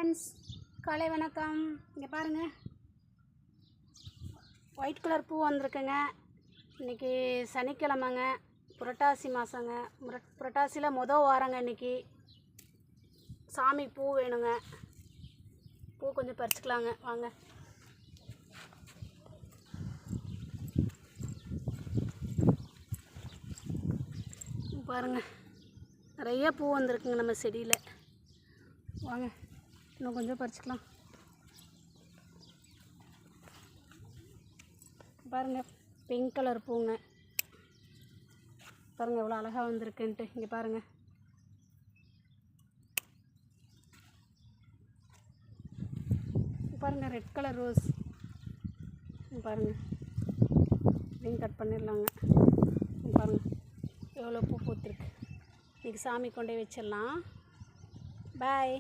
Friends, காலை வணக்கம். இங்கே பாருங்கள், ஒயிட் கலர் பூ வந்திருக்குங்க. இன்றைக்கி சனிக்கிழமைங்க, புரட்டாசி மாதங்க. புரட்டாசியில் மொதல் வாரங்க. இன்றைக்கி சாமி பூ வேணுங்க. பூ கொஞ்சம் பறிச்சுக்கலாங்க, வாங்க. பாருங்கள், நிறைய பூ வந்திருக்குங்க நம்ம செடியில். வாங்க, இன்னும் கொஞ்சம் பறிச்சுக்கலாம். பாருங்கள், பிங்க் கலர் பூங்க. பாருங்கள் எவ்வளோ அழகாக வந்திருக்குன்ட்டு. இங்கே பாருங்கள், பாருங்கள் ரெட் கலர் ரோஸ். பாருங்கள், இதையும் கட் பண்ணிடலாங்க. பாருங்கள் எவ்வளோ பூ பூத்துருக்கு. இன்றைக்கி சாமி கொண்டே வச்சிடலாம். பாய்.